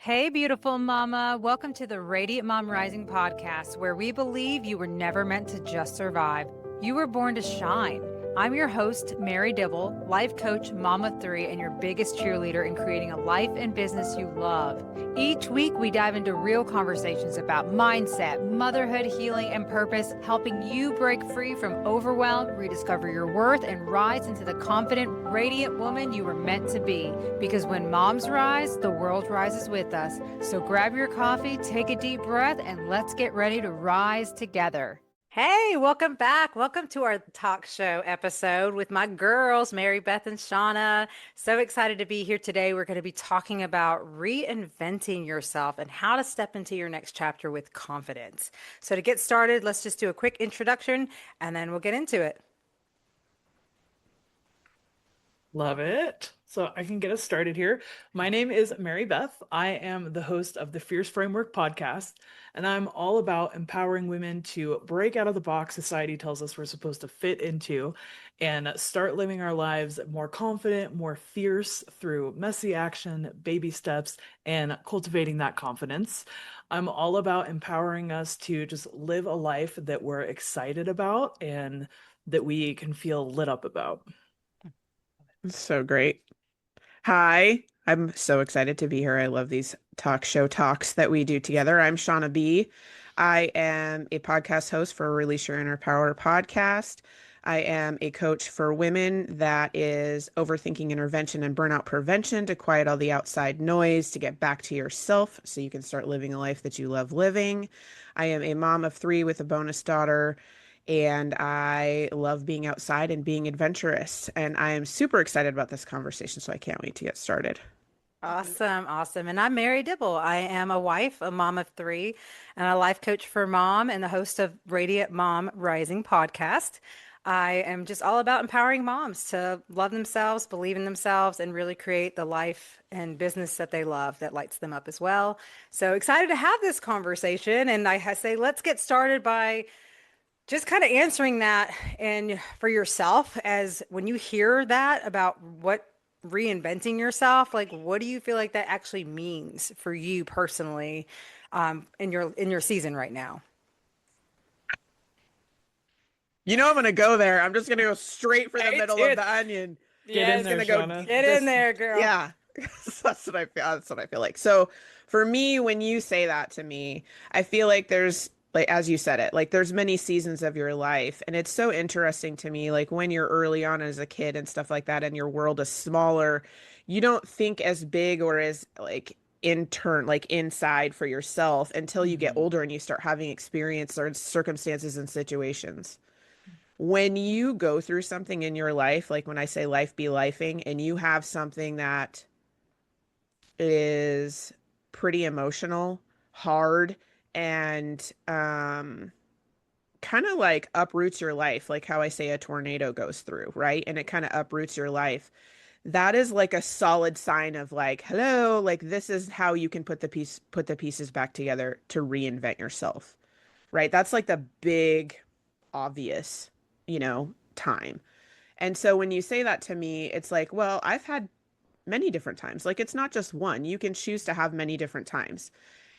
Hey, beautiful mama. Welcome to the Radiant Mom Rising podcast, where we believe you were never meant to just survive. You were born to shine. I'm your host, Mary Dibble, life coach, mom of three, and your biggest cheerleader in creating a life and business you love. Each week, we dive into real conversations about mindset, motherhood, healing, and purpose, helping you break free from overwhelm, rediscover your worth, and rise into the confident, radiant woman you were meant to be. Because when moms rise, the world rises with us. So grab your coffee, take a deep breath, and let's get ready to rise together. Hey, welcome back. Welcome to our talk show episode with my girls, Mary Beth and Shauna. So excited to be here today. We're going to be talking about reinventing yourself and how to step into your next chapter with confidence. So to get started, let's just do a quick introduction and then we'll get into it. Love it. So I can get us started here. My name is Mary Beth. I am the host of the Fierce Framework podcast, and I'm all about empowering women to break out of the box society tells us we're supposed to fit into and start living our lives more confident, more fierce through messy action, baby steps, and cultivating that confidence. I'm all about empowering us to just live a life that we're excited about and that we can feel lit up about. So great. Hi, I'm so excited to be here. I love these talk show talks that we do together. I'm Shauna B. I am a podcast host for Release Your Inner Power podcast. I am a coach for women that is overthinking intervention and burnout prevention to quiet all the outside noise, to get back to yourself so you can start living a life that you love living. I am a mom of three with a bonus daughter. And I love being outside and being adventurous. And I am super excited about this conversation, so I can't wait to get started. Awesome, awesome. And I'm Mary Dibble. I am a wife, a mom of three, and a life coach for mom and the host of Radiant Mom Rising podcast. I am just all about empowering moms to love themselves, believe in themselves, and really create the life and business that they love that lights them up as well. So excited to have this conversation. And I say, let's get started by just kind of answering that and for yourself, as when you hear that about what reinventing yourself, like what do you feel like that actually means for you personally, in your season right now? You know, I'm going to go there. I'm just going to go straight for the Right, middle dude. of the onion. Get Yes. in there, Gonna go Shauna. Get in there, girl. Yeah. That's what I feel. That's what I feel like. So for me, when you say that to me, I feel like there's, like, as you said it, like there's many seasons of your life. And it's so interesting to me, like when you're early on as a kid and stuff like that, and your world is smaller, you don't think as big or as like like inside for yourself until you get older and you start having experience or circumstances and situations. When you go through something in your life, like when I say life be lifing, and you have something that is pretty emotional, hard, and kind of like uproots your life, like how I say a tornado goes through, right? And it kind of uproots your life. That is like a solid sign of like, hello, like this is how you can put the pieces back together to reinvent yourself, right? That's like the big obvious, time. And so when you say that to me, it's like, well, I've had many different times. Like it's not just one. You can choose to have many different times.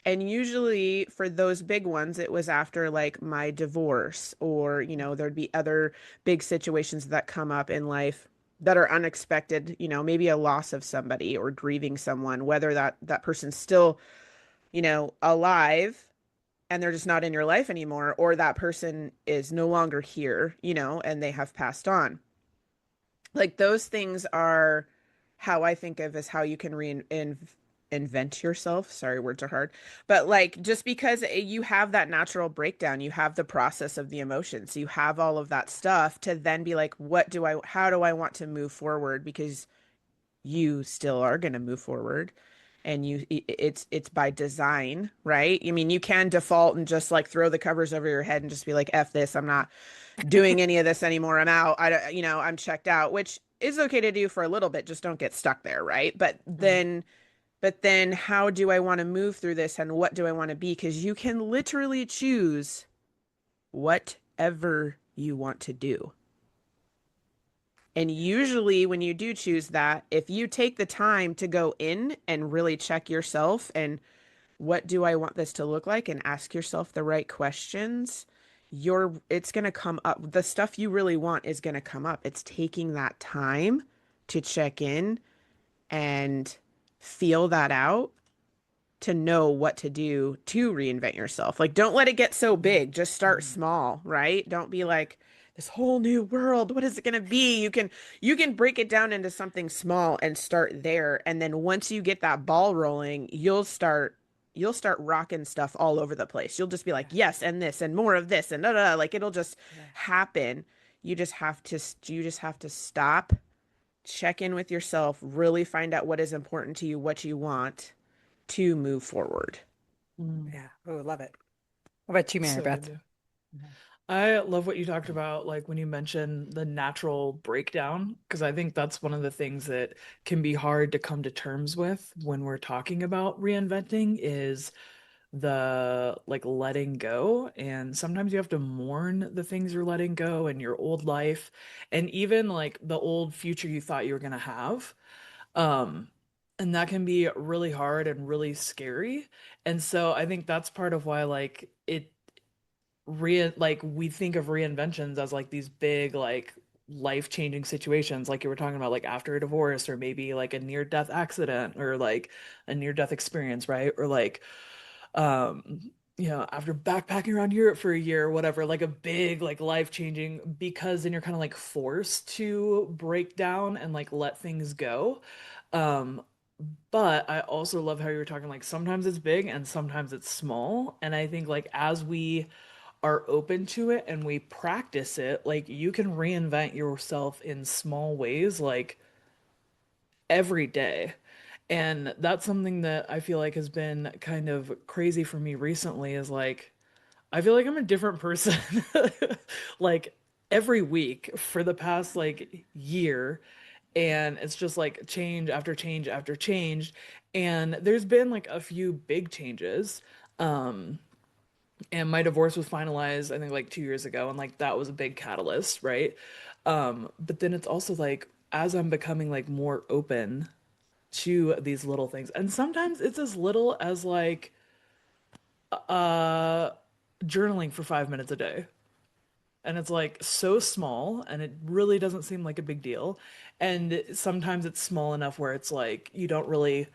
And usually for those big ones, it was after like my divorce, or, there'd be other big situations that come up in life that are unexpected, maybe a loss of somebody or grieving someone, whether that person's still, alive and they're just not in your life anymore, or that person is no longer here, and they have passed on. Like those things are how I think of as how you can invent yourself. Sorry, words are hard. But like just because you have that natural breakdown, you have the process of the emotions, you have all of that stuff to then be like, how do I want to move forward? Because you still are going to move forward, and it's by design, right? I mean, you can default and just like throw the covers over your head and just be like, F this, I'm not doing any of this anymore. I'm out. I'm checked out, which is okay to do for a little bit. Just don't get stuck there, right? But then how do I want to move through this, and what do I want to be? Because you can literally choose whatever you want to do. And usually, when you do choose that, if you take the time to go in and really check yourself and what do I want this to look like and ask yourself the right questions, it's going to come up. The stuff you really want is going to come up. It's taking that time to check in and feel that out to know what to do to reinvent yourself. Like, don't let it get so big. Just start Mhm. small, right? Don't be like this whole new world. What is it going to be? You can break it down into something small and start there. And then once you get that ball rolling, you'll start rocking stuff all over the place. You'll just be like, yes, and this and more of this and da da. Like it'll just Yeah. happen. You just have to stop, check in with yourself, really find out what is important to you, what you want to move forward. Mm. Yeah. Oh, love it. What about you, Mary So Beth? good. I love what you talked about, like when you mentioned the natural breakdown, because I think that's one of the things that can be hard to come to terms with when we're talking about reinventing is the like letting go. And sometimes you have to mourn the things you're letting go in your old life and even like the old future you thought you were going to have. Um, and that can be really hard and really scary. And so I think that's part of why like like we think of reinventions as like these big like life-changing situations like you were talking about like after a divorce or maybe like a near-death accident or like a near-death experience, right? Or like um after backpacking around Europe for a year or whatever, like a big like life-changing, because then you're kind of like forced to break down and like let things go. um but I also love how you were talking like sometimes it's big and sometimes it's small, and I think like as we are open to it and we practice it, like you can reinvent yourself in small ways, like every day. And that's something that I feel like has been kind of crazy for me recently is like, I feel like I'm a different person like every week for the past like year. And it's just like change after change after change. And there's been like a few big changes. Um, and my divorce was finalized I think like 2 years ago, and like that was a big catalyst, right? But then it's also like as I'm becoming like more open to these little things, and sometimes it's as little as like uh journaling for 5 minutes a day, and it's like so small and it really doesn't seem like a big deal, and sometimes it's small enough where it's like you don't really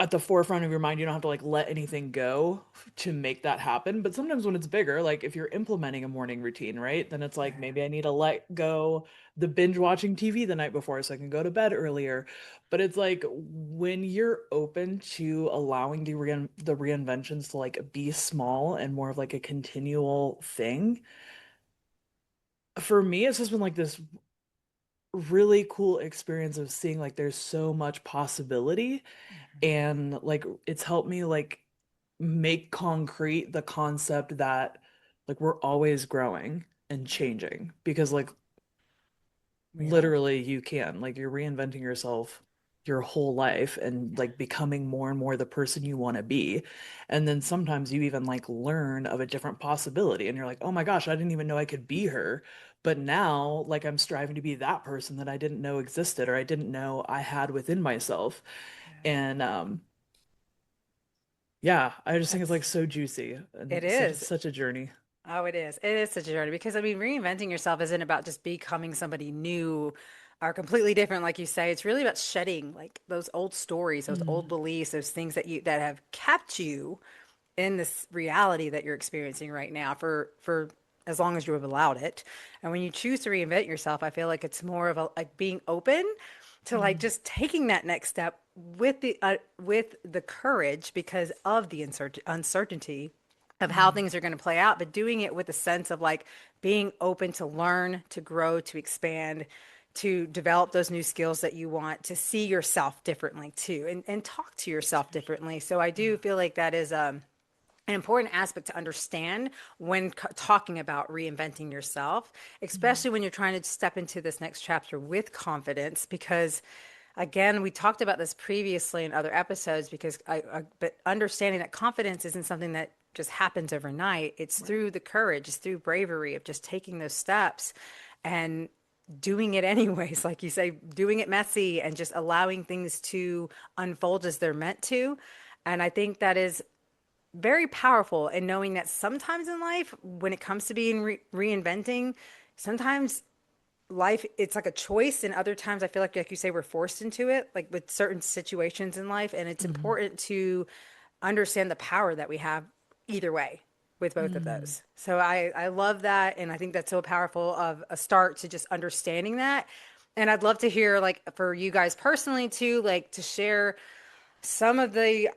at the forefront of your mind, you don't have to like let anything go to make that happen. But sometimes when it's bigger, like if you're implementing a morning routine, right, then it's like maybe I need to let go the binge watching TV the night before so I can go to bed earlier. But it's like when you're open to allowing the reinventions to like be small and more of like a continual thing, for me it's just been like this really cool experience of seeing like there's so much possibility, and like it's helped me like make concrete the concept that like we're always growing and changing, because like We are. literally you can like you're reinventing yourself your whole life and like becoming more and more the person you want to be. And then sometimes you even like learn of a different possibility and you're like, oh my gosh, I didn't even know I could be her, but now like I'm striving to be that person that I didn't know existed or I didn't know I had within myself. And yeah, I just think it's like That's so juicy it and such is. such a journey. Oh, it is. It is such a journey because I mean, reinventing yourself isn't about just becoming somebody new or completely different, like you say. It's really about shedding like those old stories, those old Mm. beliefs, those things that have kept you in this reality that you're experiencing right now for as long as you have allowed it. And when you choose to reinvent yourself, I feel like it's more of a like being open to like Mm. just taking that next step with the courage because of the uncertainty of how Mm. things are going to play out, but doing it with a sense of like being open to learn, to grow, to expand, to develop those new skills that you want, to see yourself differently too, and talk to yourself differently. So I do Yeah. feel like that is an important aspect to understand when talking about reinventing yourself, Mm. especially when you're trying to step into this next chapter with confidence. Because, again, we talked about this previously in other episodes. Because but understanding that confidence isn't something that just happens overnight. It's Right. through the courage, it's through bravery of just taking those steps. and doing it anyways, like you say, doing it messy and just allowing things to unfold as they're meant to. And I think that is very powerful in knowing that sometimes in life, when it comes to being reinventing, sometimes life it's like a choice, and other times I feel like you say, we're forced into it, like with certain situations in life. And it's Mhm. important to understand the power that we have either way with both of Mm. those. So I love that, and I think that's so powerful of a start to just understanding that. And I'd love to hear, like, for you guys personally too, like to share some of the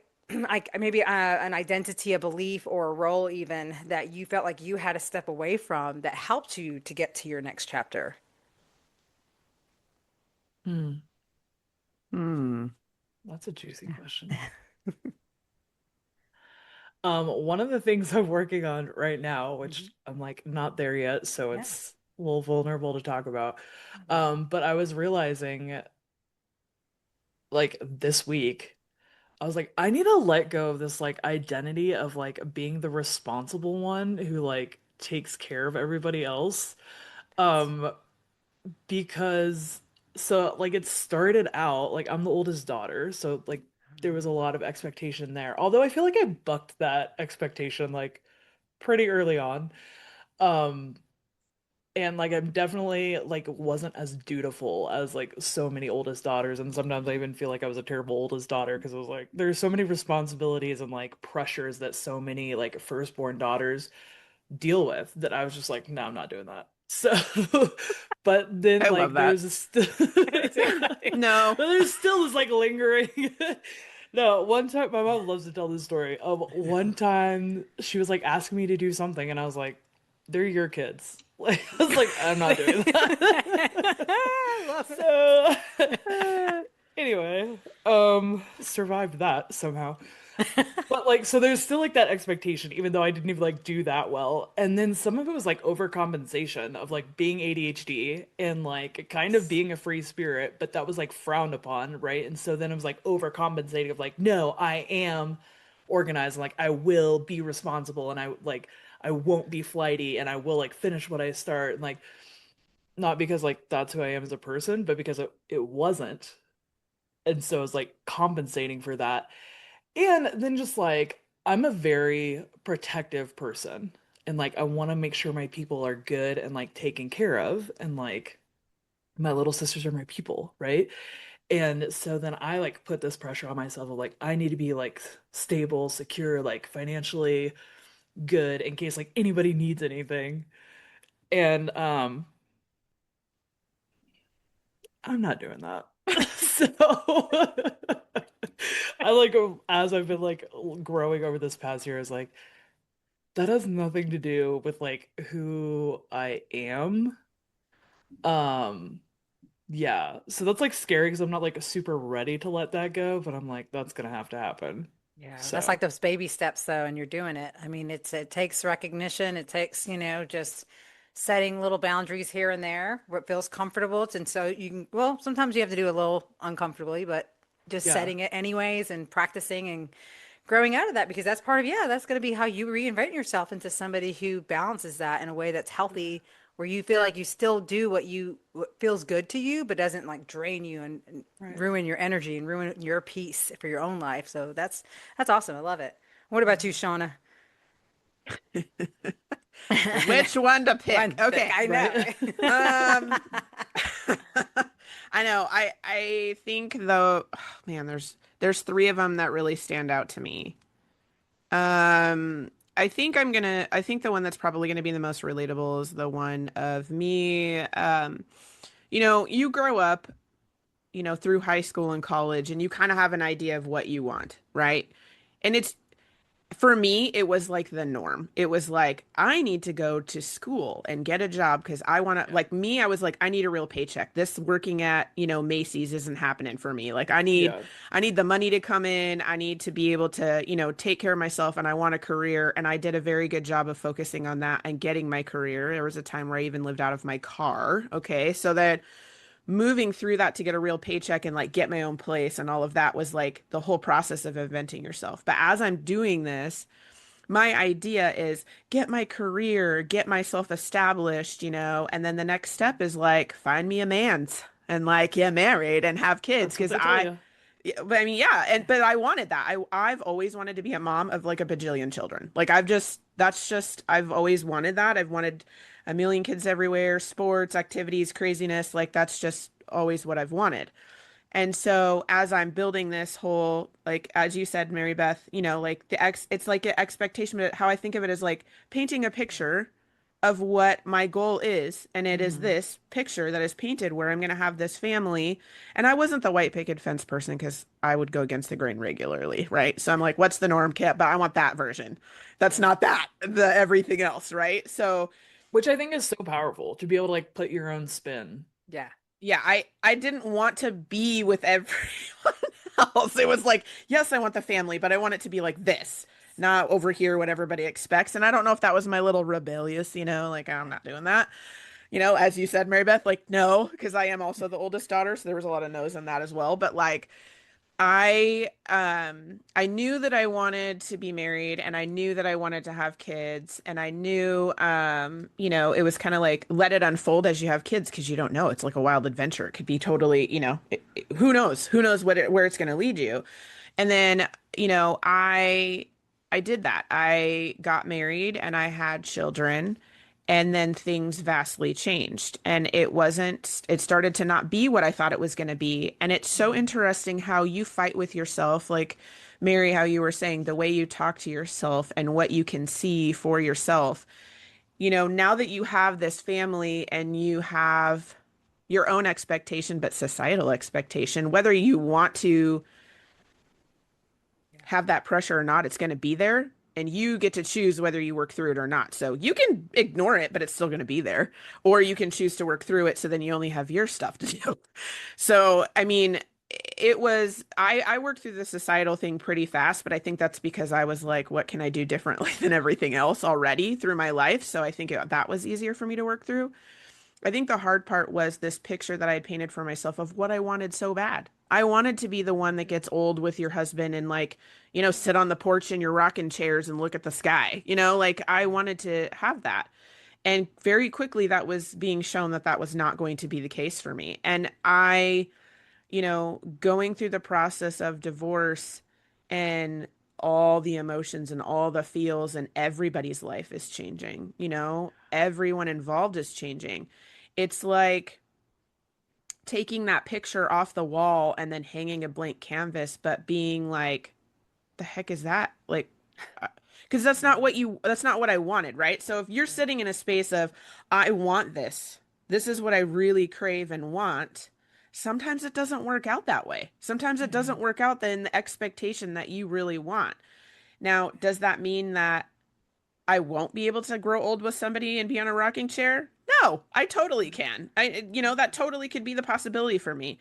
like maybe an identity, a belief, or a role even that you felt like you had to step away from that helped you to get to your next chapter. Mm. Hmm. That's a juicy question. One of the things I'm working on right now, Mhm. which I'm like not there yet, so Yeah. it's a little vulnerable to talk about. But I was realizing like this week, I was like, I need to let go of this like identity of like being the responsible one who like takes care of everybody else. Um, because so like it started out like I'm the oldest daughter, so like there was a lot of expectation there. Although I feel like I bucked that expectation like pretty early on. Um, and like I'm definitely like wasn't as dutiful as like so many oldest daughters, and sometimes I even feel like I was a terrible oldest daughter because it was like there's so many responsibilities and like pressures that so many like firstborn daughters deal with that I was just like, no, I'm not doing that. So, but then I love like that. there's but No. there's still this like lingering. No, one time my mom loves to tell this story of one time she was like asking me to do something, and I was like, they're your kids. Like I was like, I'm not doing that. I love So anyway, survived that somehow. it. But like, so there's still like that expectation, even though I didn't even like do that well. And then some of it was like overcompensation of like being ADHD and like kind of being a free spirit, but that was like frowned upon, right? And so then it was like overcompensating of like, no, I am organized and like I will be responsible and I won't be flighty and I will like finish what I start. And like, not because like that's who I am as a person, but because it wasn't. And so it's like compensating for that. And then just like I'm a very protective person and like I want to make sure my people are good and like taken care of and like my little sisters are my people, right? And so then I like put this pressure on myself of like I need to be like stable, secure, like financially good in case like anybody needs anything. And I'm not doing that. So I like as I've been like growing over this past year is like that has nothing to do with like who I am. Um, yeah. So that's like scary because I'm not like super ready to let that go, but I'm like, that's gonna have to happen. Yeah, that's like So those baby steps though, and you're doing it. I mean, it takes recognition. It takes, just setting little boundaries here and there where it feels comfortable. And so you can, well, sometimes you have to do a little uncomfortably, but just yeah. setting it anyways and practicing and growing out of that, because that's part of, yeah, that's going to be how you reinvent yourself into somebody who balances that in a way that's healthy, where you feel like you still do what feels good to you, but doesn't like drain you and Right. ruin your energy and ruin your peace for your own life. So that's awesome. I love it. What about you, Shauna? Which one to pick? One pick, Okay. I know, Right. Um, I know. I think though, oh, man, there's three of them that really stand out to me. I think the one that's probably gonna be the most relatable is the one of me. You grow up, through high school and college, and you kind of have an idea of what you want, right? And it's for me, it was like the norm. It was like, I need to go to school and get a job because I want to, Yeah. like me, I was like, I need a real paycheck. This working at, Macy's isn't happening for me. Like Yeah. I need the money to come in. I need to be able to, take care of myself and I want a career. And I did a very good job of focusing on that and getting my career. There was a time where I even lived out of my car. Okay. So that moving through that to get a real paycheck and like get my own place and all of that was like the whole process of inventing yourself. But as I'm doing this, my idea is get my career, get myself established, and then the next step is like find me a man's and like get married and have kids That's what because they tell you. yeah, but I mean, yeah, but I wanted that. I've always wanted to be a mom of like a bajillion children. Like I've always wanted that. I've wanted a million kids everywhere, sports, activities, craziness. Like that's just always what I've wanted. And so as I'm building this whole, like, as you said, Mary Beth, like it's like an expectation, but how I think of it is like painting a picture of what my goal is. And it is Hmm. this picture that is painted where I'm going to have this family. And I wasn't the white picket fence person because I would go against the grain regularly, right? So I'm like, what's the norm, Kit? But I want that version. That's Yeah. not that, the everything else, right? So Which I think is so powerful to be able to like put your own spin. Yeah. yeah, I didn't want to be with everyone else. It was like, yes, I want the family, but I want it to be like this, not over here what everybody expects. And I don't know if that was my little rebellious, like I'm not doing that. As you said, Mary Beth, like no, because I am also the oldest daughter, so there was a lot of no's in that as well. But like I knew that I wanted to be married and I knew that I wanted to have kids and I knew it was kind of like let it unfold as you have kids because you don't know. It's like a wild adventure. It could be totally, who knows? Who knows where it's going to lead you. And then, I did that. I got married and I had children. And then things vastly changed. And it started to not be what I thought it was going to be. And it's so Mhm. interesting how you fight with yourself. Like, Mary, how you were saying, the way you talk to yourself and what you can see for yourself. Now that you have this family and you have your own expectation, but societal expectation, whether you want to Yeah. have that pressure or not, it's going to be there. And you get to choose whether you work through it or not. So you can ignore it, but it's still going to be there. Or you can choose to work through it. So then you only have your stuff to do. So, I mean, I worked through the societal thing pretty fast, but I think that's because I was like, what can I do differently than everything else already through my life? So I think that was easier for me to work through. I think the hard part was this picture that I had painted for myself of what I wanted so bad. I wanted to be the one that gets old with your husband and like, sit on the porch in your rocking chairs and look at the sky. Like I wanted to have that. And very quickly that was being shown that that was not going to be the case for me. And going through the process of divorce and all the emotions and all the feels and everybody's life is changing, everyone involved is changing. It's like taking that picture off the wall and then hanging a blank canvas, but being like, the heck is that? Like, because that's not what I wanted, right? So if you're sitting in a space of, I want this is what I really crave and want, sometimes it doesn't work out that way. Sometimes it doesn't Mhm. work out in the expectation that you really want. Now, does that mean that I won't be able to grow old with somebody and be on a rocking chair? No, I totally can. That totally could be the possibility for me,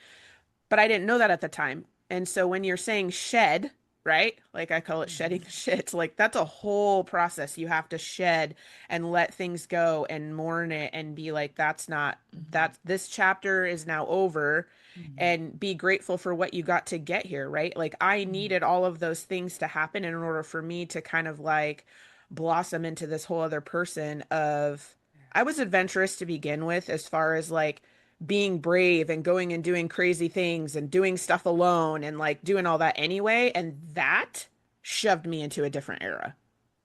but I didn't know that at the time. And so when you're saying shed, right? Like I call it shedding Mhm. the shit. Like that's a whole process. You have to shed and let things go and mourn it and be like, that's not Mhm. that this chapter is now over Mhm. and be grateful for what you got to get here, right? Like I Mhm. needed all of those things to happen in order for me to kind of like blossom into this whole other person of I was adventurous to begin with as far as like being brave and going and doing crazy things and doing stuff alone and like doing all that anyway. And that shoved me into a different era.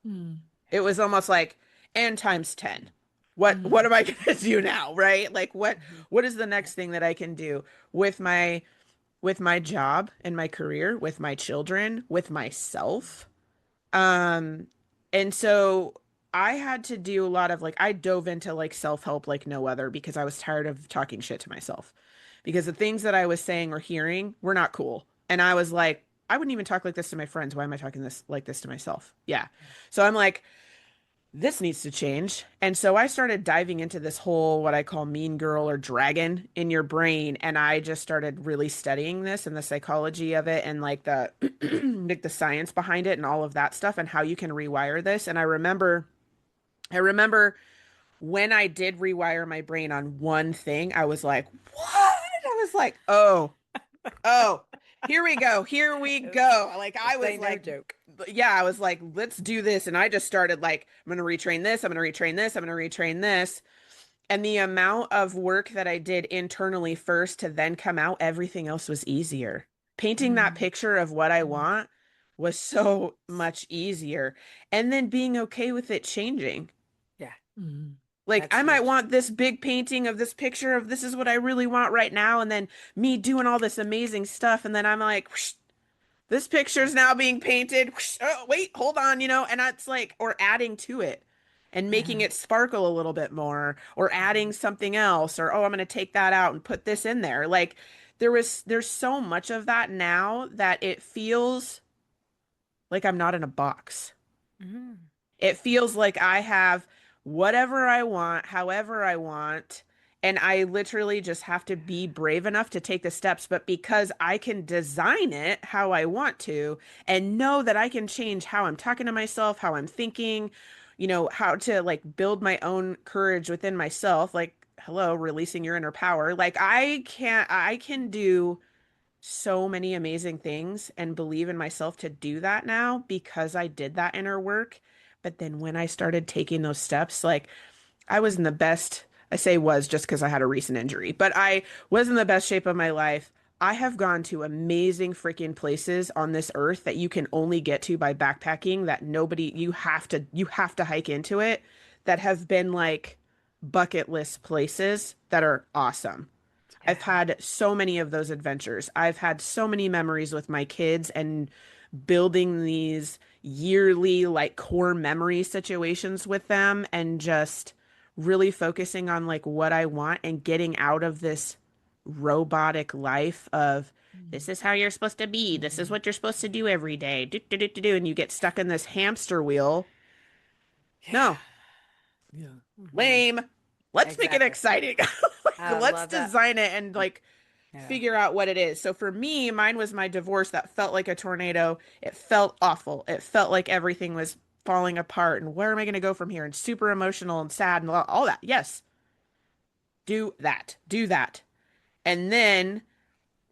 Mhm. It was almost like, and times 10. What Mhm. am I gonna do now? Right? Like Mhm. what is the next thing that I can do with my job and my career, with my children, with myself? Um, and so I had to do a lot of like, I dove into like self-help like no other because I was tired of talking shit to myself. Because the things that I was saying or hearing were not cool. And I was like, I wouldn't even talk like this to my friends. Why am I talking this like this to myself? Yeah. So I'm like, this needs to change. And so I started diving into this whole what I call mean girl or dragon in your brain. And I just started really studying this and the psychology of it and like the like the science behind it and all of that stuff and how you can rewire this. And I remember when I did rewire my brain on one thing, I was like, what? I was like, oh, here we go. Here we go. Like I This was ain't no like joke. yeah, I was like, let's do this. And I just started like, I'm going to retrain this. I'm going to retrain this. I'm going to retrain this. And the amount of work that I did internally first to then come out, everything else was easier. Painting that picture of what I want was so much easier. And then being okay with it changing. Yeah. Like That's I might huge. want this big painting of this picture of this is what I really want right now. And then me doing all this amazing stuff. And then I'm like, whoosh, this picture's now being painted. Whoosh, oh, wait, hold on, and it's like, or adding to it and making it sparkle a little bit more, or adding something else, or, oh, I'm going to take that out and put this in there. Like there's so much of that now that it feels like I'm not in a box. Mhm. It feels like I have whatever I want, however I want, and I literally just have to be brave enough to take the steps. But because I can design it how I want to and know that I can change how I'm talking to myself, how I'm thinking, how to like build my own courage within myself, like, hello, releasing your inner power. Like I can do so many amazing things and believe in myself to do that now because I did that inner work. But then when I started taking those steps, like I was in the best, I say was just because I had a recent injury, but I was in the best shape of my life. I have gone to amazing freaking places on this earth that you can only get to by backpacking that nobody, you have to hike into it, that have been like bucket list places that are awesome. Yeah. I've had so many of those adventures. I've had so many memories with my kids and building these yearly, like, core memory situations with them and just really focusing on like what I want and getting out of this robotic life of this is how you're supposed to be. This is what you're supposed to do every day. Do, do, do, do, do, and you get stuck in this hamster wheel. Yeah. No, Yeah. Mhm. lame. Let's make it Exactly. exciting. I Like, let's love that. design it and like Yeah. figure out what it is. So for me, mine was my divorce that felt like a tornado. It felt awful. It felt like everything was falling apart. And where am I going to go from here? And super emotional and sad and all that. Yes, do that. Do that. And then,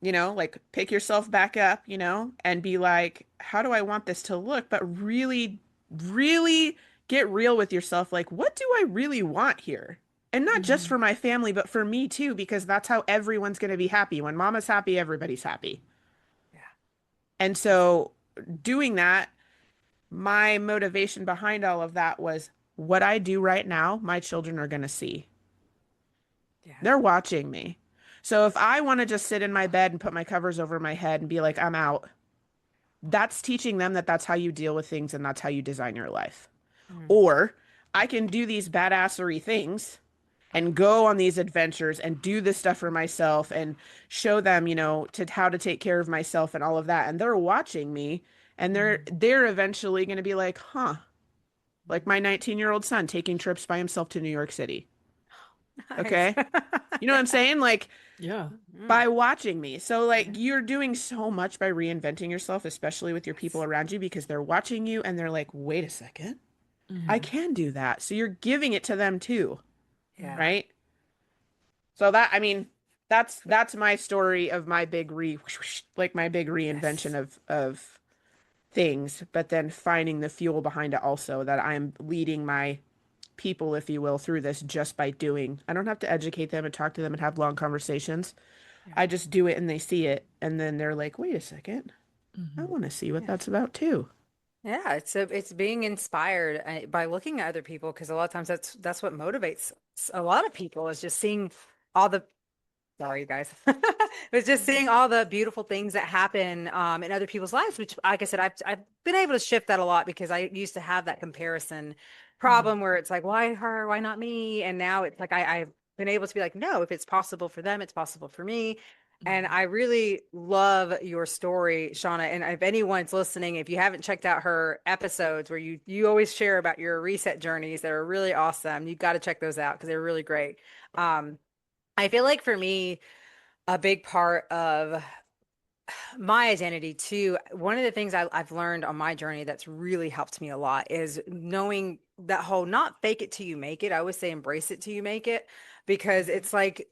like pick yourself back up, and be like, how do I want this to look? But really, really get real with yourself. Like, what do I really want here? And not just Mhm. for my family, but for me too, because that's how everyone's going to be happy. When mama's happy, everybody's happy. Yeah. And so doing that, my motivation behind all of that was what I do right now, my children are going to see. Yeah. They're watching me. So if I want to just sit in my bed and put my covers over my head and be like, I'm out, that's teaching them that that's how you deal with things and that's how you design your life. Mm. Or I can do these badassery things and go on these adventures and do this stuff for myself and show them, to how to take care of myself and all of that. And they're watching me and they're eventually going to be like, huh, like my 19-year-old son taking trips by himself to New York City. Nice. Okay. You know what I'm saying? Like Yeah. Mm. by watching me. So Yeah. like you're doing so much by reinventing yourself, especially with your people around you, because they're watching you and they're like, wait a second, I Mhm. can do that. So you're giving it to them too, Yeah. right? So that, I mean, that's my story of my big like my big reinvention Yes. of things, but then finding the fuel behind it also that I'm leading my people, if you will, through this just by doing. I don't have to educate them and talk to them and have long conversations. Yeah. I just do it and they see it and then they're like, "Wait a second. I Mhm. want to see what Yeah. that's about too." Yeah, it's being inspired by looking at other people because a lot of times that's what motivates a lot of people is just seeing all the sorry guys. It's just seeing all the beautiful things that happen in other people's lives, which like I said, I've been able to shift that a lot because I used to have that comparison Mhm. problem where it's like, why her, why not me? And now it's like I've been able to be like, no, if it's possible for them, it's possible for me. And Mhm. I really love your story, Shauna. And if anyone's listening, if you haven't checked out her episodes where you always share about your reset journeys that are really awesome, you got to check those out because they're really great. Um, I feel like for me, a big part of my identity too, one of the things I've learned on my journey that's really helped me a lot is knowing that whole not fake it till you make it. I always say embrace it till you make it because it's like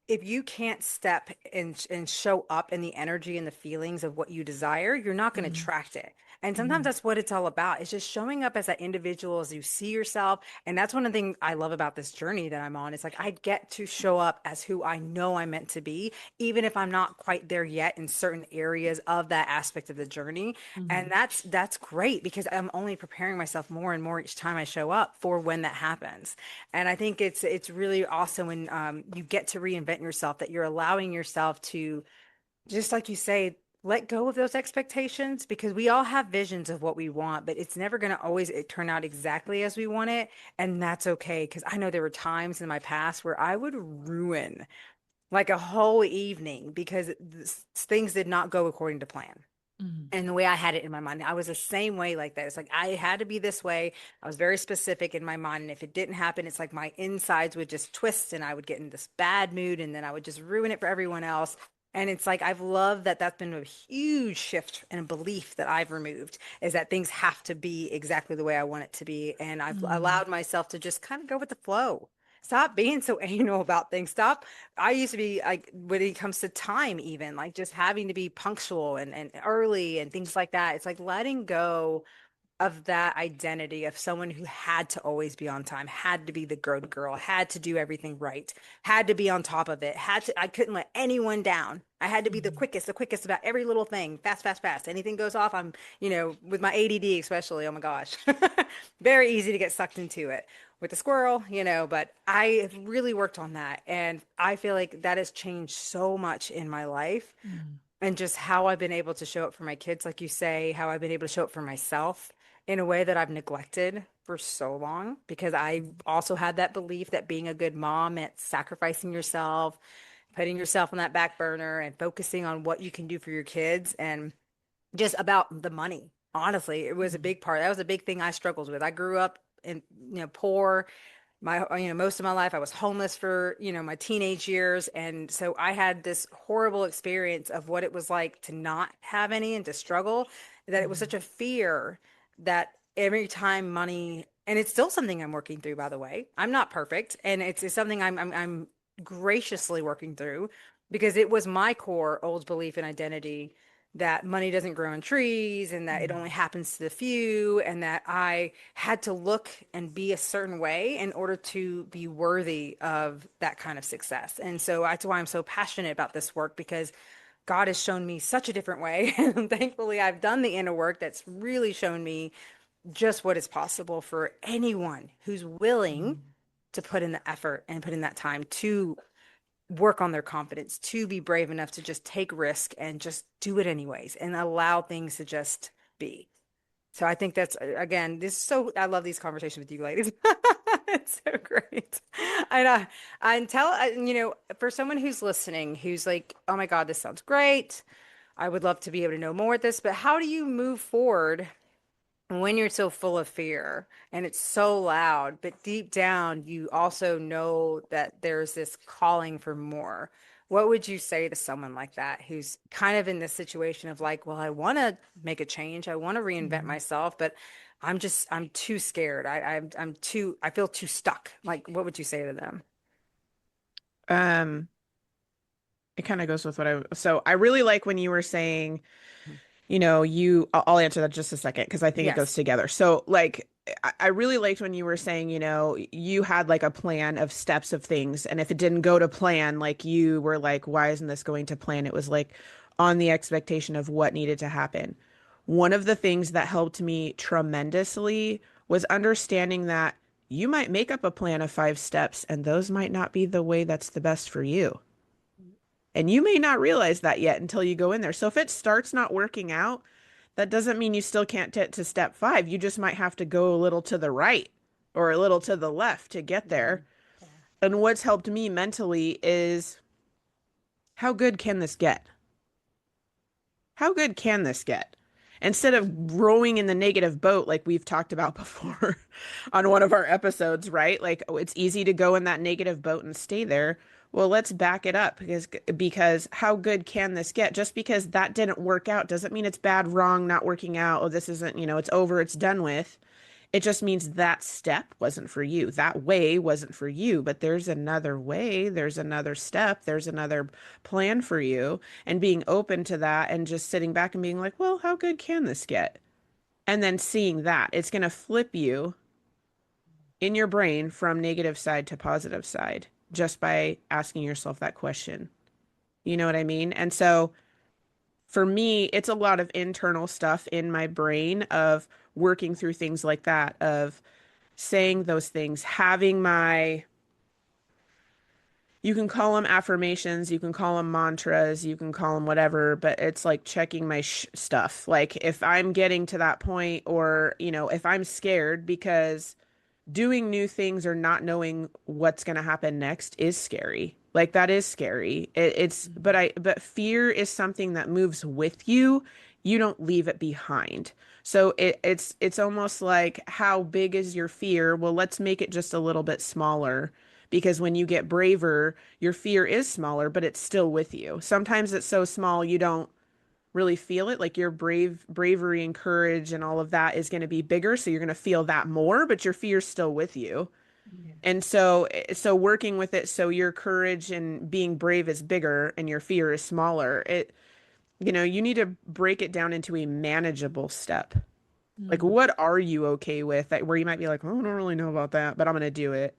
if you can't step and show up in the energy and the feelings of what you desire, you're not going to Mhm. attract it. And sometimes Mhm. that's what it's all about. It's just showing up as that individual as you see yourself. And that's one of the things I love about this journey that I'm on. It's like I get to show up as who I know I'm meant to be, even if I'm not quite there yet in certain areas of that aspect of the journey. And Mhm. that's great because I'm only preparing myself more and more each time I show up for when that happens. And I think it's really awesome when you get to reinvent yourself, that you're allowing yourself to, just like you say, let go of those expectations, because we all have visions of what we want, but it's never going to always turn out exactly as we want it. And that's okay. Because I know there were times in my past where I would ruin like a whole evening because things did not go according to plan. Mhm. And the way I had it in my mind, I was the same way like that. It's like I had to be this way. I was very specific in my mind. And if it didn't happen, it's like my insides would just twist and I would get in this bad mood and then I would just ruin it for everyone else. And it's like I've loved that that's been a huge shift and a belief that I've removed, is that things have to be exactly the way I want it to be. And I've Mhm. allowed myself to just kind of go with the flow. Stop being so anal about things. Stop. I used to be like, when it comes to time, even like just having to be punctual and early and things like that. It's like letting go of that identity of someone who had to always be on time, had to be the good girl, had to do everything right, had to be on top of it, I couldn't let anyone down. I had to be Mhm. the quickest about every little thing, fast, fast, fast. Anything goes off, I'm, with my ADD especially, oh my gosh, very easy to get sucked into it with the squirrel, but I have really worked on that. And I feel like that has changed so much in my life, Mhm. and just how I've been able to show up for my kids, like you say, how I've been able to show up for myself in a way that I've neglected for so long, because I also had that belief that being a good mom meant sacrificing yourself, putting yourself on that back burner and focusing on what you can do for your kids and just about the money. Honestly, it was a Mhm. big part. That was a big thing I struggled with. I grew up in, poor most of my life. I was homeless for my teenage years, and so I had this horrible experience of what it was like to not have any and to struggle, that it was such Mhm. a fear that every time money, and it's still something I'm working through, by the way. I'm not perfect, and it's something I'm graciously working through, because it was my core old belief and identity that money doesn't grow on trees and that it only Mhm. happens to the few, and that I had to look and be a certain way in order to be worthy of that kind of success. And so that's why I'm so passionate about this work, because God has shown me such a different way. And thankfully, I've done the inner work that's really shown me just what is possible for anyone who's willing Mhm. to put in the effort and put in that time to work on their confidence, to be brave enough to just take risk and just do it anyways and allow things to just be. So I think that's, again, I love these conversations with you ladies. It's so great. And for someone who's listening, who's like, oh my God, this sounds great. I would love to be able to know more at this, but how do you move forward when you're so full of fear and it's so loud, but deep down you also know that there's this calling for more? What would you say to someone like that who's kind of in this situation of like, well, I want to make a change, I want to reinvent Mhm. myself, but I'm too scared. I feel too stuck. Like, what would you say to them? Um, it kind of goes with so I really like when you were saying, I'll answer that just a second because I think it goes Yes. together. So like I really liked when you were saying, you had like a plan of steps of things, and if it didn't go to plan, like you were like, why isn't this going to plan? It was like on the expectation of what needed to happen. One of the things that helped me tremendously was understanding that you might make up a plan of 5 steps, and those might not be the way that's the best for you. And you may not realize that yet until you go in there. So if it starts not working out, that doesn't mean you still can't get to step 5. You just might have to go a little to the right or a little to the left to get there. Mhm. Yeah. And what's helped me mentally is, how good can this get? How good can this get? Instead of rowing in the negative boat like we've talked about before on one of our episodes, right? Like, oh, it's easy to go in that negative boat and stay there. Well, let's back it up, because how good can this get? Just because that didn't work out doesn't mean it's bad, wrong, not working out. Oh, this isn't, it's over, it's done with. It just means that step wasn't for you. That way wasn't for you, but there's another way, there's another step, there's another plan for you. And being open to that and just sitting back and being like, well, how good can this get? And then seeing that, it's going to flip you in your brain from negative side to positive side just by asking yourself that question. You know what I mean? And so for me, it's a lot of internal stuff in my brain of working through things like that, of saying those things, having my, you can call them affirmations, you can call them mantras, you can call them whatever, but it's like checking my stuff. Like if I'm getting to that point, or, you know, if I'm scared, because doing new things or not knowing what's going to happen next is scary. Like that is scary. But fear is something that moves with you. You don't leave it behind. So it's almost like, how big is your fear? Well, let's make it just a little bit smaller, because when you get braver, your fear is smaller, but it's still with you. Sometimes it's so small you don't really feel it. Like your bravery and courage and all of that is going to be bigger, so you're going to feel that more, but your fear's still with you. Yeah. And so working with it, so your courage and being brave is bigger and your fear is smaller. You need to break it down into a manageable step. Like, Mm. what are you okay with, that where you might be like, oh, I don't really know about that, but I'm going to do it,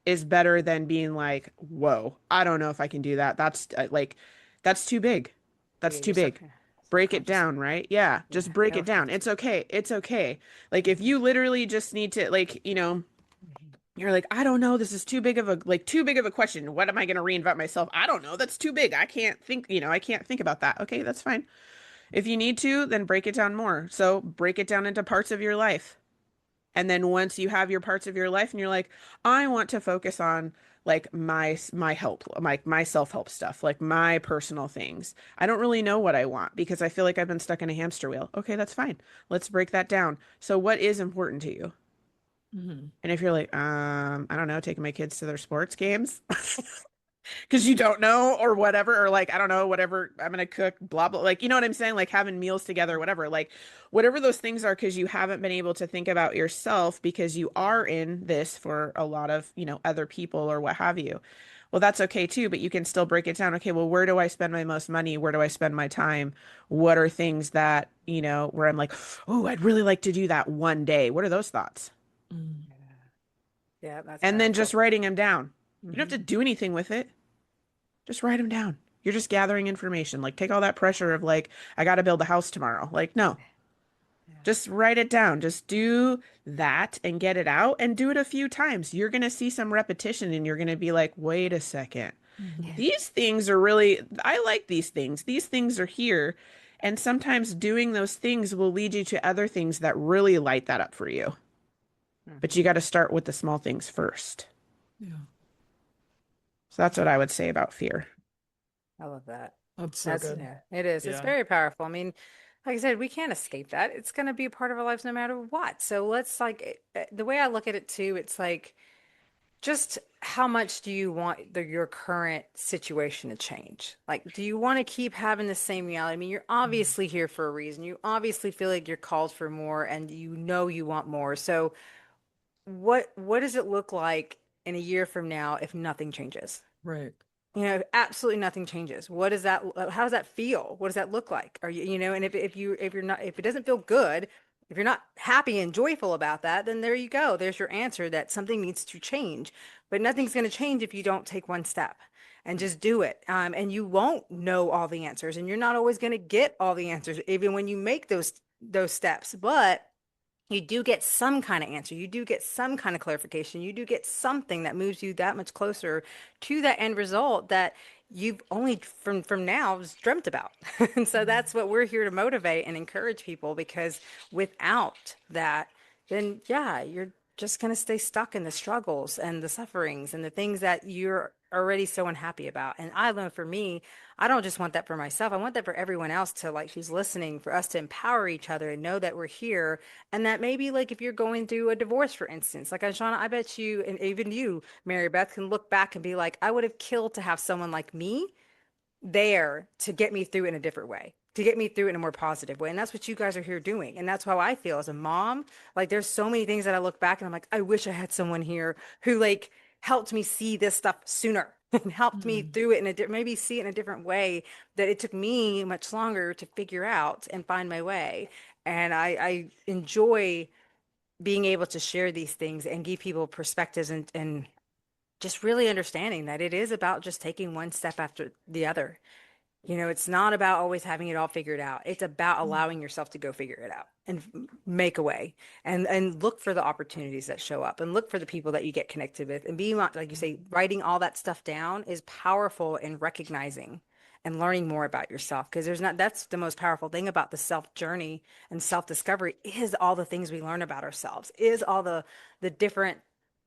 is better than being like, whoa, I don't know if I can do that. That's too big. That's Yeah, too you're big. Break it subconscious. down, right? Yeah, Yeah. just break No. it down. It's okay. It's okay. Like if you literally just need to, like, you're like, I don't know, this is too big of a question. What am I going to reinvent myself? I don't know. That's too big. I can't think, I can't think about that. Okay, that's fine. If you need to, then break it down more. So break it down into parts of your life. And then once you have your parts of your life and you're like, I want to focus on like my help, my self-help stuff, like my personal things. I don't really know what I want because I feel like I've been stuck in a hamster wheel. Okay, that's fine. Let's break that down. So what is important to you? Mm-hmm. And if you're like, I don't know, taking my kids to their sports games, because you don't know, or whatever, or like, I don't know, whatever, I'm gonna cook, blah blah, like, you know what I'm saying, like having meals together, whatever, like whatever those things are, because you haven't been able to think about yourself because you are in this for a lot of, other people or what have you. Well, that's okay too, but you can still break it down. Okay, well, where do I spend my most money? Where do I spend my time? What are things that, where I'm like, oh, I'd really like to do that one day. What are those thoughts? Mm. Yeah, that's And then powerful. just writing them down. You don't have to Mhm. do anything with it. Just write them down. You're just gathering information. Like, take all that pressure of like, I got to build a house tomorrow. Like, no, Yeah. just write it down. Just do that and get it out and do it a few times. You're going to see some repetition and you're going to be like, wait a second. Mhm. These things are really, I like these things. These things are here. And sometimes doing those things will lead you to other things that really light that up for you. But you Mhm. got to start with the small things first. Yeah. So that's what I would say about fear. I love that. That's so That's good. yeah, it is. It's Yeah. very powerful. I mean, like I said, we can't escape that. It's going to be a part of our lives no matter what. So let's the way I look at it too, it's like just how much do you want your current situation to change? Like, do you want to keep having the same reality? I mean, you're obviously here for a reason. You obviously feel like you're called for more and you know you want more. So what does it look like in a year from now if nothing changes? Right. Absolutely nothing changes. What does that, how does that feel? What does that look like? Are and if you're not, if it doesn't feel good, if you're not happy and joyful about that, then there you go. There's your answer that something needs to change. But nothing's going to change if you don't take one step and just do it. And you won't know all the answers, and you're not always going to get all the answers, even when you make those steps. But you do get some kind of answer. You do get some kind of clarification. You do get something that moves you that much closer to that end result that you've only from now just dreamt about. And so that's what we're here to motivate and encourage people, because without that, then yeah, you're just going to stay stuck in the struggles and the sufferings and the things that you're already so unhappy about. And I know for me, I don't just want that for myself. I want that for everyone else to, like, who's listening, for us to empower each other and know that we're here. And that maybe, like, if you're going through a divorce, for instance, like Shauna, I bet you, and even you, Mary Beth, can look back and be like, I would have killed to have someone like me there to get me through in a different way, to get me through it in a more positive way. And that's what you guys are here doing. And that's how I feel as a mom. Like there's so many things that I look back and I'm like, I wish I had someone here who like helped me see this stuff sooner and helped me Mm. through it in maybe see it in a different way that it took me much longer to figure out and find my way. And I enjoy being able to share these things and give people perspectives and just really understanding that it is about just taking one step after the other. It's not about always having it all figured out. It's about Mm. allowing yourself to go figure it out and make a way and look for the opportunities that show up and look for the people that you get connected with and be like you say, writing all that stuff down is powerful in recognizing and learning more about yourself because that's the most powerful thing about the self journey and self discovery is all the things we learn about ourselves, is all the different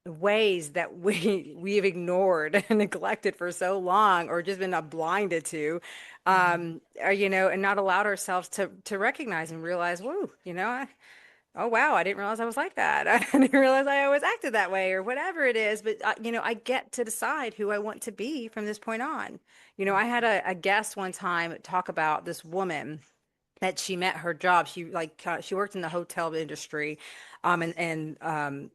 ways that we've ignored and neglected for so long or just been blinded to Mm. and not allowed ourselves to recognize and realize, whoa, oh wow, I didn't realize I was like that. I didn't realize I always acted that way or whatever it is. But I get to decide who I want to be from this point on. I had a guest one time talk about this woman that she met her job. She worked in the hotel industry, and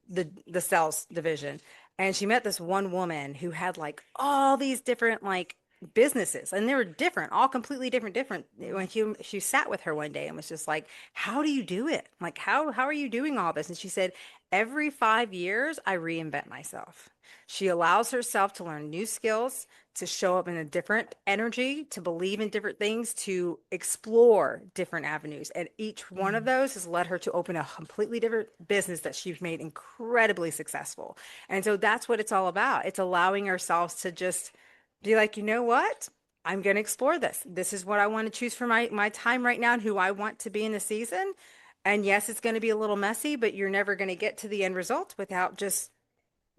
the sales division. And she met this one woman who had like all these different like businesses, and they were different, all completely different. When she sat with her one day and was just like, "How do you do it? Like, how are you doing all this?" And she said, "Every 5 years, I reinvent myself." She allows herself to learn new skills, to show up in a different energy, to believe in different things, to explore different avenues. And each one of Mm. those has led her to open a completely different business that she's made incredibly successful. And so that's what it's all about. It's allowing ourselves to just be like, you know what? I'm going to explore this. This is what I want to choose for my time right now and who I want to be in the season. And yes, it's going to be a little messy, but you're never going to get to the end result without just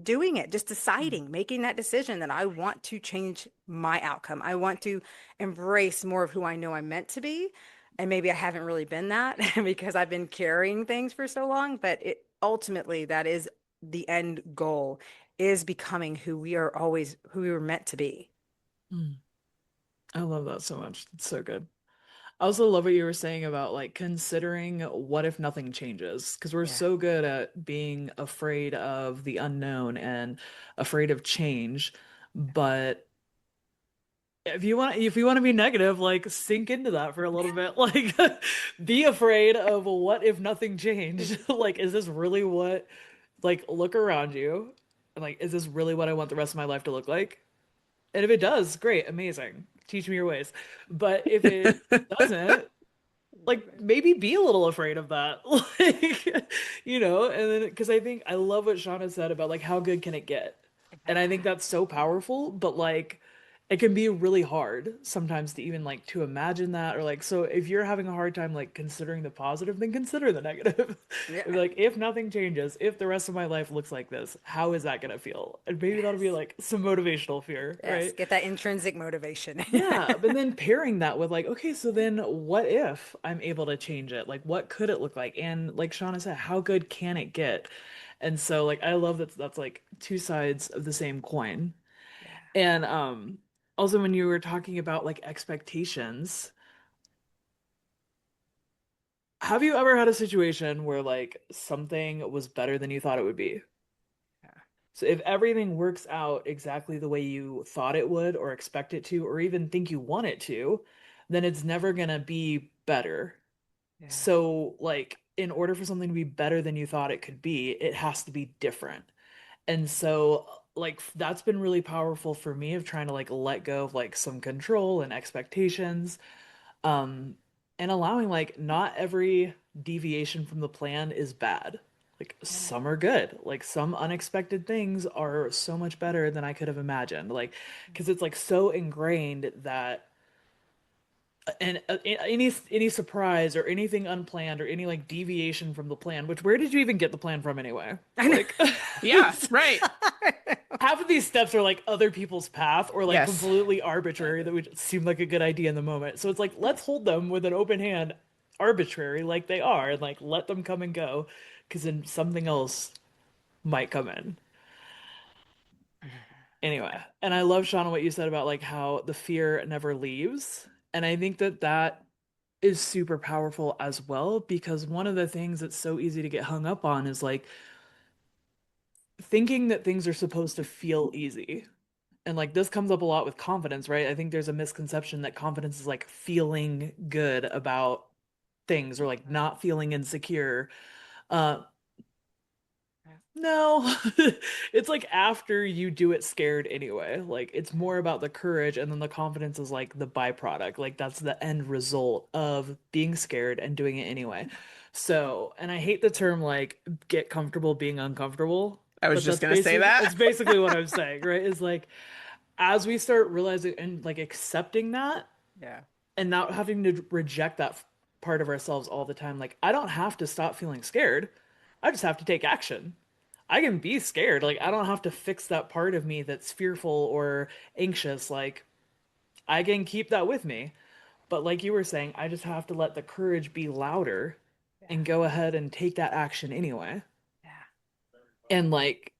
doing it, just Mm. deciding, making that decision that I want to change my outcome. I want to embrace more of who I know I'm meant to be. And maybe I haven't really been that because I've been carrying things for so long, but ultimately that is the end goal is becoming who we were meant to be. Mm. I love that so much. It's so good. I also love what you were saying about like considering what if nothing changes, because we're Yeah. so good at being afraid of the unknown and afraid of change. But if you want to be negative, like sink into that for a little bit. Like be afraid of what if nothing changed? Like, is this really what like look around you and like is this really what I want the rest of my life to look like? And if it does, great, amazing. Teach me your ways. But if it doesn't, like maybe be a little afraid of that. Like, and then because I think I love what Shauna said about like how good can it get? And I think Yeah. that's so powerful, but like it can be really hard sometimes to even like to imagine that or like so if you're having a hard time like considering the positive, then consider the negative. Yeah. Like if nothing changes, if the rest of my life looks like this, how is that gonna feel? And maybe that'll be Yes. like some motivational fear, Yes. right? Get that intrinsic motivation. Yeah, but then pairing that with like, okay, so then what if I'm able to change it? Like, what could it look like? And like Shauna said, how good can it get? And so like I love that that's like two sides of the same coin. Yeah. And also when you were talking about like expectations, have you ever had a situation where like something was better than you thought it would be? Yeah. So if everything works out exactly the way you thought it would, or expect it to, or even think you want it to, then it's never gonna be better. Yeah. So, like, in order for something to be better than you thought it could be, it has to be different. And so, like, that's been really powerful for me of trying to like let go of like some control and expectations. Um, and allowing like not every deviation from the plan is bad. Like Yeah. some are good. Like some unexpected things are so much better than I could have imagined. Like, because it's like so ingrained that and any surprise or anything unplanned or any like deviation from the plan, which where did you even get the plan from anyway? I know. Like Yeah, right. half of these steps are like other people's path or like Yes. completely arbitrary that would seem like a good idea in the moment. So it's like let's hold them with an open hand, arbitrary like they are, and like let them come and go, because then something else might come in. Anyway, and I love Shauna what you said about like how the fear never leaves. And I think that that is super powerful as well, because one of the things that's so easy to get hung up on is like thinking that things are supposed to feel easy. And like this comes up a lot with confidence, right? I think there's a misconception that confidence is like feeling good about things or like not feeling insecure. Uh, no, it's like after you do it scared anyway. Like it's more about the courage, and then the confidence is like the byproduct. Like that's the end result of being scared and doing it anyway. So, and I hate the term like get comfortable being uncomfortable, I was but just gonna say that. that's basically what I'm saying, right? Is like as we start realizing and like accepting that Yeah. and not having to reject that part of ourselves all the time, like I don't have to stop feeling scared. I just have to take action. I can be scared. Like I don't have to fix that part of me that's fearful or anxious. Like I can keep that with me. But like you were saying, I just have to let the courage be louder Yeah. and go ahead and take that action anyway. Yeah. And like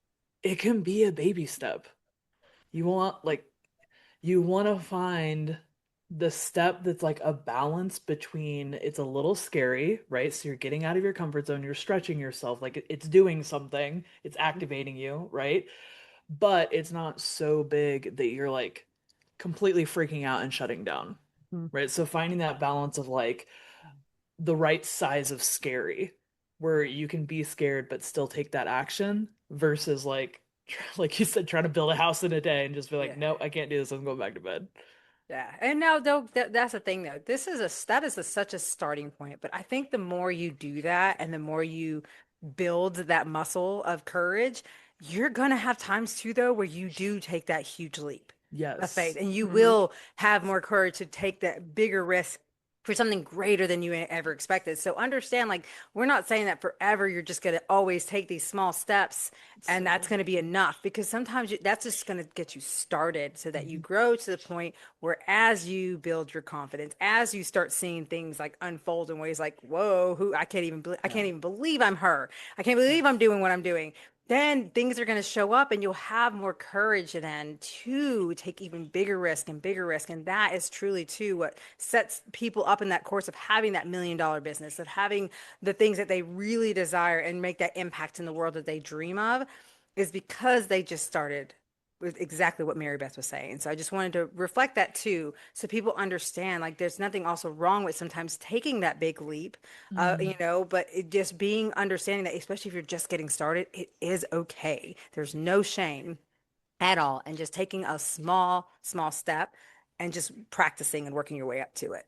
it can be a baby step. You want like you want to find the step that's like a balance between it's a little scary, right? So you're getting out of your comfort zone, you're stretching yourself, like it's doing something, it's activating you, right? But it's not so big that you're like completely freaking out and shutting down, Mhm. right? So finding that balance of like the right size of scary where you can be scared but still take that action versus like you said, trying to build a house in a day and just be like, Yeah. no, I can't do this. I'm going back to bed. Yeah. And now though that's the thing though. That is such a starting point. But I think the more you do that and the more you build that muscle of courage, you're gonna have times too though where you do take that huge leap of faith Yes. and you Mhm. will have more courage to take that bigger risk for something greater than you ever expected. So understand, like, we're not saying that forever you're just going to always take these small steps and that's going to be enough, because sometimes that's just going to get you started so that you Mhm. grow to the point where as you build your confidence, as you start seeing things like unfold in ways like, whoa, I Yeah. can't even believe I'm her. I can't believe I'm doing what I'm doing, then things are going to show up and you'll have more courage then to take even bigger risk and bigger risk. And that is truly too what sets people up in that course of having that $1 million business, of having the things that they really desire and make that impact in the world that they dream of, is because they just started with exactly what Mary Beth was saying. So I just wanted to reflect that too, so people understand like there's nothing also wrong with sometimes taking that big leap, Mhm. but it just being understanding that, especially if you're just getting started, it is okay. There's no shame at all. And just taking a small step and just practicing and working your way up to it.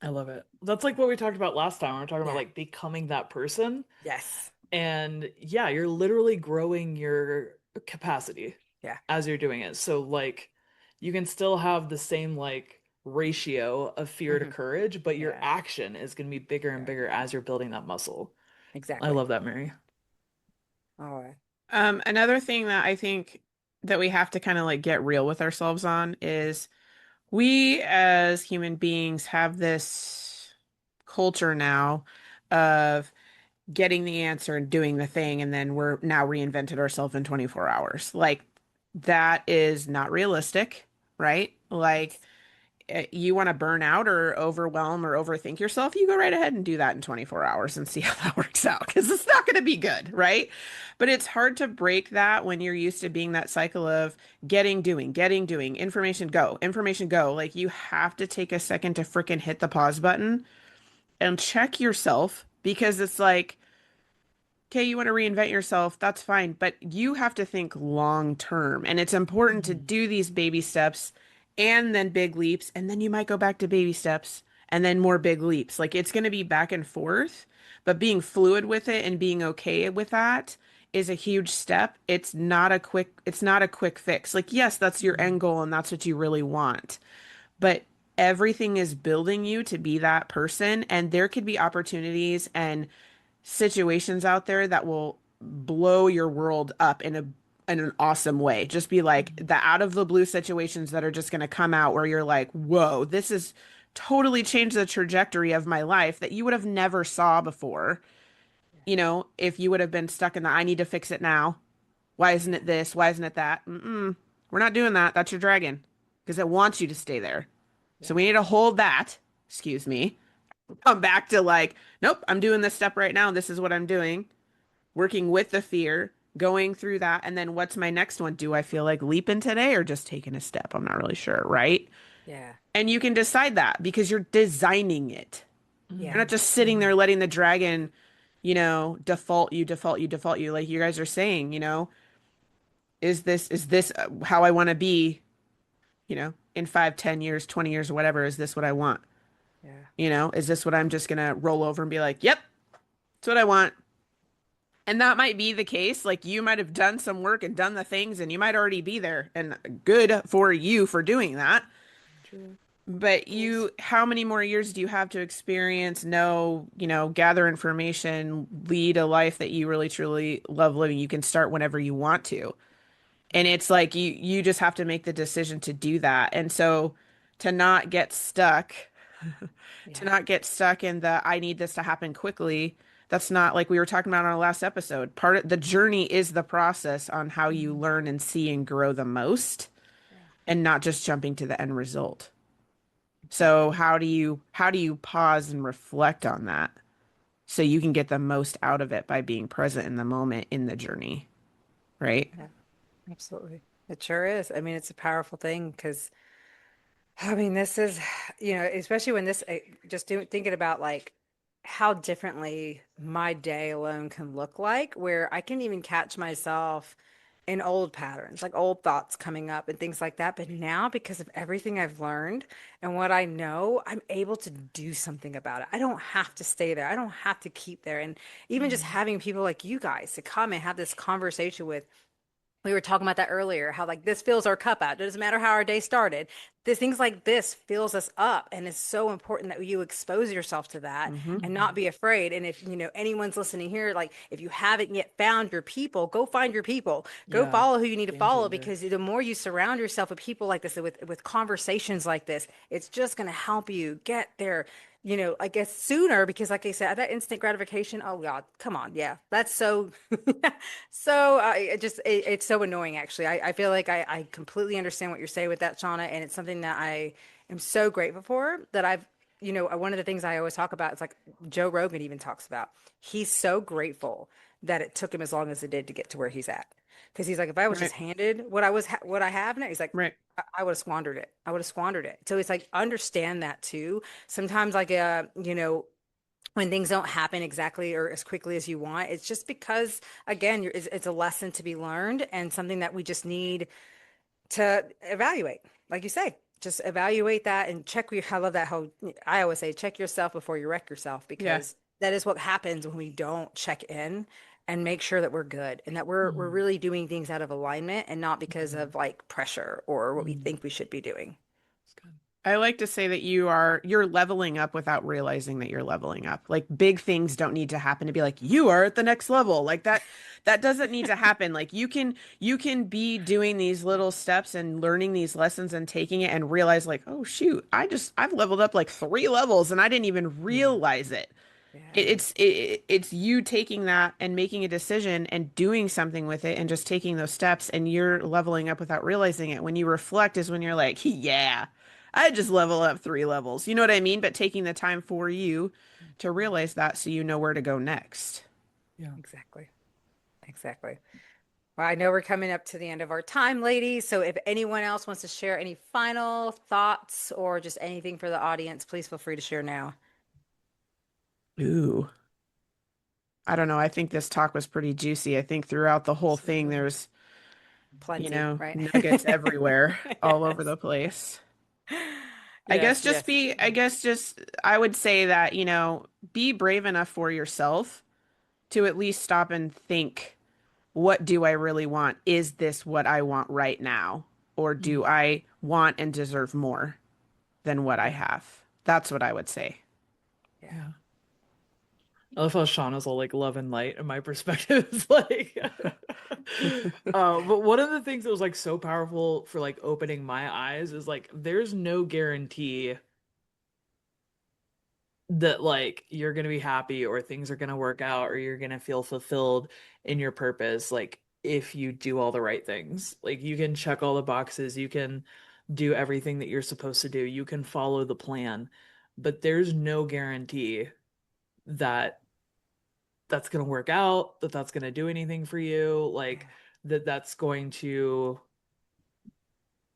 I love it. That's like what we talked about last time. We are talking about Yeah. like becoming that person. Yes. And yeah, you're literally growing your capacity Yeah. as you're doing it. So like you can still have the same like ratio of fear to Hmm. courage, but your Yeah. action is going to be bigger and Yeah. bigger as you're building that muscle. I Exactly. love that, Mary. All right. Another thing that I think that we have to kind of like get real with ourselves on is we as human beings have this culture now of getting the answer and doing the thing, and then we're now reinvented ourselves in 24 hours. Like that is not realistic, right? Like you want to burn out or overwhelm or overthink yourself, you go right ahead and do that in 24 hours and see how that works out, because it's not going to be good, right? But it's hard to break that when you're used to being that cycle of getting, doing, information, go. Like you have to take a second to freaking hit the pause button and check yourself, because it's like, okay, you want to reinvent yourself, that's fine, but you have to think long term. And it's important to Mhm. do these baby steps and then big leaps. And then you might go back to baby steps and then more big leaps. Like it's going to be back and forth, but being fluid with it and being okay with that is a huge step. It's not a quick fix. Like, yes, that's your Mhm. end goal and that's what you really want, but everything is building you to be that person. And there could be opportunities and situations out there that will blow your world up in an awesome way. Just be like Mhm. the out of the blue situations that are just going to come out where you're like, "Whoa, this is totally changed the trajectory of my life that you would have never saw before." If you would have been stuck in the I need to fix it now. Why isn't Yeah. it this? Why isn't it that? Mm-mm. We're not doing that. That's your dragon because it wants you to stay there. So Yeah. we need to hold that, excuse me, come back to like, nope, I'm doing this step right now. This is what I'm doing. Working with the fear, going through that. And then what's my next one? Do I feel like leaping today or just taking a step? I'm not really sure, right? Yeah. And you can decide that because you're designing it. You're Yeah. not just sitting there letting the dragon, default you, default you, default you. Like you guys are saying, is this how I want to be, in 5, 10 years, 20 years, or whatever? Is this what I want? Yeah. Is this what I'm just gonna roll over and be like, yep, that's what I want. And that might be the case. Like you might have done some work and done the things and you might already be there and good for you for doing that. True. But Yes. how many more years do you have to experience, know, gather information, lead a life that you really truly love living? You can start whenever you want to. And it's like you just have to make the decision to do that. And so to not get stuck, to Yeah. not get stuck in the I need this to happen quickly. That's not like we were talking about on our last episode. Part of the journey is the process on how you learn and see and grow the most Yeah. and not just jumping to the end result. So Exactly. how do you pause and reflect on that so you can get the most out of it by being present in the moment in the journey, right? Yeah. Absolutely. It sure is. I mean, it's a powerful thing because I mean, this is, especially when thinking about like how differently my day alone can look like, where I can even catch myself in old patterns, like old thoughts coming up and things like that. But now, because of everything I've learned and what I know, I'm able to do something about it. I don't have to stay there. I don't have to keep there. And even just having people like you guys to come and have this conversation with, we were talking about that earlier, how like this fills our cup out. It doesn't matter how our day started. This things like this fills us up. And it's so important that you expose yourself to that Mm-hmm. and not be afraid. And if anyone's listening here, like if you haven't yet found your people, go find your people. Go Yeah. follow who you need to Game follow changer. because the more you surround yourself with people like this, with conversations like this, it's just gonna help you get there. I guess sooner because, like I said, that instant gratification. Oh God, come on, yeah, that's so so it's so annoying actually. I feel like I completely understand what you're saying with that, Shauna, and it's something that I am so grateful for that one of the things I always talk about is like Joe Rogan even talks about. He's so grateful that it took him as long as it did to get to where he's at. Because he's like, if I was Right. just handed what I have now, he's like, Right. I would have squandered it. I would have squandered it. So it's like understand that too. Sometimes like when things don't happen exactly or as quickly as you want, it's just because again, it's a lesson to be learned and something that we just need to evaluate. Like you say, just evaluate that and check your, I love that how I always say, check yourself before you wreck yourself, Yeah. because that is what happens when we don't check in and make sure that we're good and that we're Mhm. really doing things out of alignment and not because Mhm. of like pressure or what we Mhm. think we should be doing. It's good. I like to say that you're leveling up without realizing that you're leveling up. Like big things don't need to happen to be like you are at the next level. Like that doesn't need to happen. Like you can be doing these little steps and learning these lessons and taking it and realize like, "Oh shoot, I've leveled up like 3 levels and I didn't even Yeah. realize it." Yeah. It's you taking that and making a decision and doing something with it and just taking those steps and you're leveling up without realizing it. When you reflect is when you're like, yeah, I just level up 3 levels. You know what I mean? But taking the time for you to realize that so you know where to go next. Yeah. Exactly. Exactly. Well, I know we're coming up to the end of our time, ladies. So if anyone else wants to share any final thoughts or just anything for the audience, please feel free to share now. Ooh, I don't know. I think this talk was pretty juicy. I think throughout the whole thing, Absolutely. there's, Plenty, right? nuggets everywhere, all over Yes. the place. Yes, yes. I guess just, I would say that, be brave enough for yourself to at least stop and think, what do I really want? Is this what I want right now? Or do Mhm. I want and deserve more than what I Yeah. have? That's what I would say. Yeah. Yeah. I love how Shauna's all like love and light, and my perspective is like, but one of the things that was like so powerful for like opening my eyes is like, there's no guarantee that like you're gonna be happy or things are gonna work out or you're gonna feel fulfilled in your purpose. Like if you do all the right things, like you can check all the boxes, you can do everything that you're supposed to do, you can follow the plan. but there's no guarantee that that's going to work out, that that's going to do anything for you, like that's going to,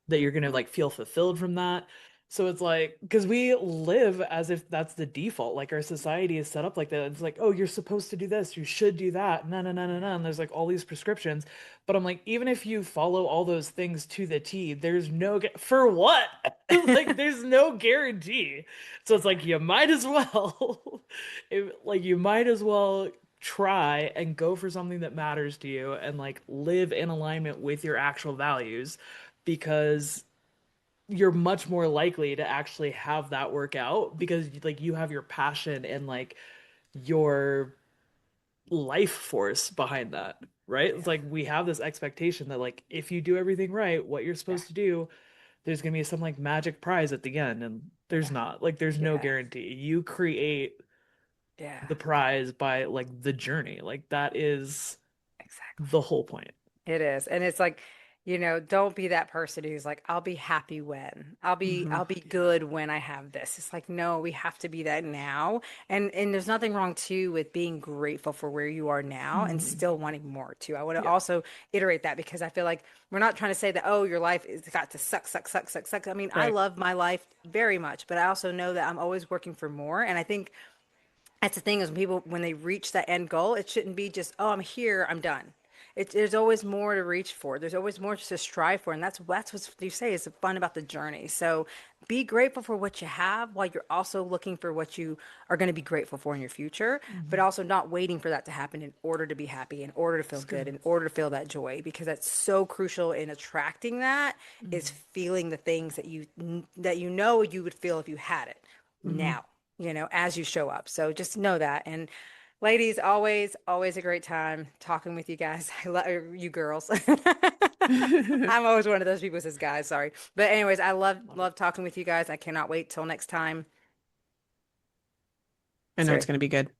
that you're going to like feel fulfilled from that. So it's like, because we live as if that's the default. Like our society is set up like that. It's like, oh, you're supposed to do this, you should do that. No, no, no, no, no. And there's like all these prescriptions. But I'm like, even if you follow all those things to the T, there's no, for what? Like, there's no guarantee. So it's like, you might as well, like, you might as well try and go for something that matters to you and like live in alignment with your actual values, because you're much more likely to actually have that work out, because like you have your passion and like your life force behind that, right? It's like we have this expectation that like if you do everything right, what you're supposed to do, there's gonna be some like magic prize at the end, and there's not. Like there's no guarantee. You create the prize by like the journey. Like that is Exactly. the whole point. It is. And it's like, don't be that person who's like, I'll be happy when. I'll be good when I have this. It's like, no, we have to be that now. And there's nothing wrong too with being grateful for where you are now and still wanting more too. I want to also iterate that, because I feel like we're not trying to say that, oh, your life has got to suck, suck, suck, suck, suck. I mean, I love my life very much, but I also know that I'm always working for more. And I think that's the thing, is when people, when they reach that end goal, it shouldn't be just, oh, I'm here, I'm done. There's always more to reach for. There's always more to strive for. And that's what you say is fun about the journey. So be grateful for what you have, while you're also looking for what you are going to be grateful for in your future, but also not waiting for that to happen in order to be happy, in order to feel good, in order to feel that joy, because that's so crucial in attracting that, is feeling the things that you would feel if you had it now, as you show up. So just know that. And ladies, always a great time talking with you guys. I love you girls. I'm always one of those people who says guys, sorry. But anyways, I love talking with you guys. I cannot wait till next time. I know it's going to be good.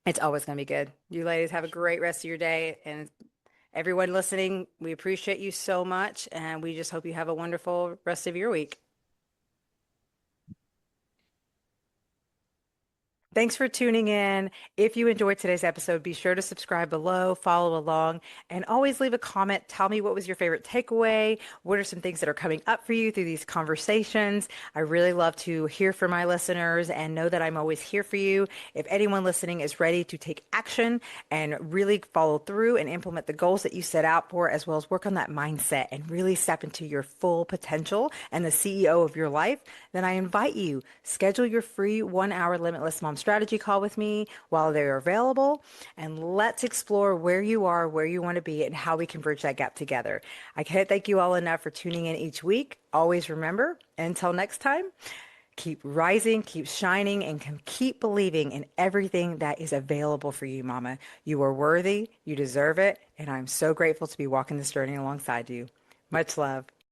It's always going to be good. You ladies have a great rest of your day. And everyone listening, we appreciate you so much. And we just hope you have a wonderful rest of your week. Thanks for tuning in. If you enjoyed today's episode, be sure to subscribe below, follow along, and always leave a comment. Tell me, what was your favorite takeaway? What are some things that are coming up for you through these conversations? I really love to hear from my listeners and know that I'm always here for you. If anyone listening is ready to take action and really follow through and implement the goals that you set out for, as well as work on that mindset and really step into your full potential and the CEO of your life, then I invite you, schedule your free 1-hour Limitless Mom strategy call with me while they're available, and let's explore where you are, where you want to be, and how we can bridge that gap together. I can't thank you all enough for tuning in each week. Always remember, until next time, keep rising, keep shining, and keep believing in everything that is available for you, Mama. You are worthy, you deserve it, and I'm so grateful to be walking this journey alongside you. Much love.